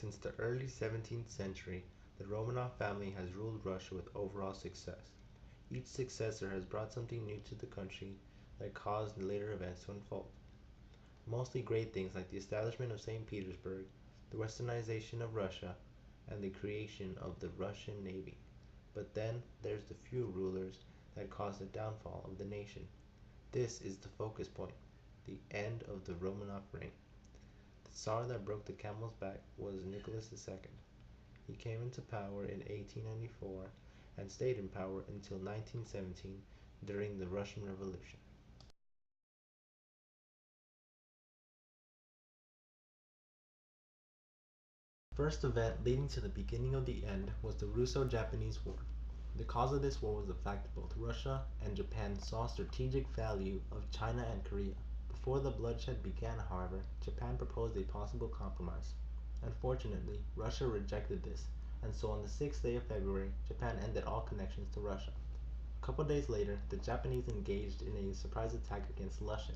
Since the early 17th century, the Romanov family has ruled Russia with overall success. Each successor has brought something new to the country that caused later events to unfold. Mostly great things like the establishment of St. Petersburg, the westernization of Russia, and the creation of the Russian Navy. But then there's the few rulers that caused the downfall of the nation. This is the focus point, the end of the Romanov reign. The Tsar that broke the camel's back was Nicholas II. He came into power in 1894 and stayed in power until 1917 during the Russian Revolution. The first event leading to the beginning of the end was the Russo-Japanese War. The cause of this war was the fact that both Russia and Japan saw strategic value of China and Korea. Before the bloodshed began, however, Japan proposed a possible compromise. Unfortunately, Russia rejected this, and so on the 6th day of February, Japan ended all connections to Russia. A couple days later, the Japanese engaged in a surprise attack against Lushan,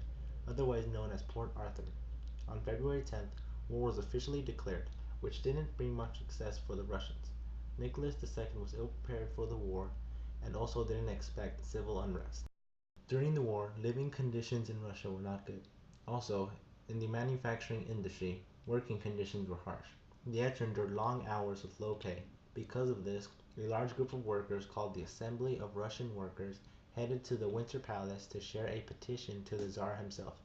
otherwise known as Port Arthur. On February 10th, war was officially declared, which didn't bring much success for the Russians. Nicholas II was ill prepared for the war and also didn't expect civil unrest. During the war, living conditions in Russia were not good. Also, in the manufacturing industry, working conditions were harsh. They had to endure long hours with low pay. Because of this, a large group of workers called the Assembly of Russian Workers headed to the Winter Palace to share a petition to the Tsar himself.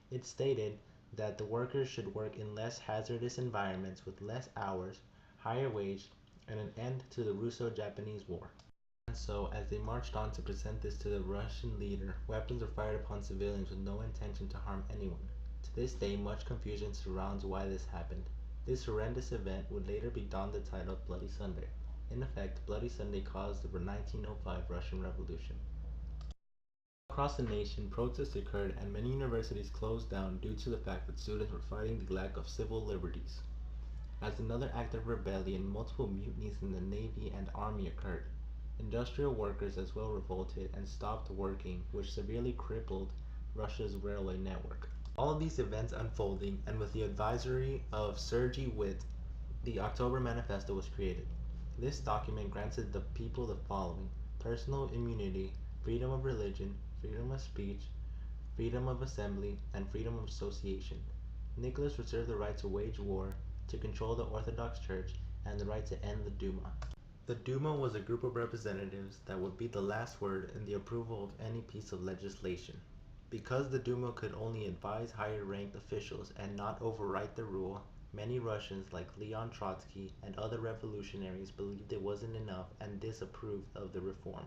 It stated that the workers should work in less hazardous environments with less hours, higher wage, and an end to the Russo-Japanese War. And so, as they marched on to present this to the Russian leader, weapons were fired upon civilians with no intention to harm anyone. To this day, much confusion surrounds why this happened. This horrendous event would later be donned the title Bloody Sunday. In effect, Bloody Sunday caused the 1905 Russian Revolution. Across the nation, protests occurred and many universities closed down due to the fact that students were fighting the lack of civil liberties. As another act of rebellion, multiple mutinies in the Navy and Army occurred. Industrial workers as well revolted and stopped working, which severely crippled Russia's railway network. All of these events unfolding, and with the advisory of Sergei Witte, the October Manifesto was created. This document granted the people the following: personal immunity, freedom of religion, freedom of speech, freedom of assembly, and freedom of association. Nicholas reserved the right to wage war, to control the Orthodox Church, and the right to end the Duma. The Duma was a group of representatives that would be the last word in the approval of any piece of legislation. Because the Duma could only advise higher ranked officials and not overwrite the rule, many Russians like Leon Trotsky and other revolutionaries believed it wasn't enough and disapproved of the reform.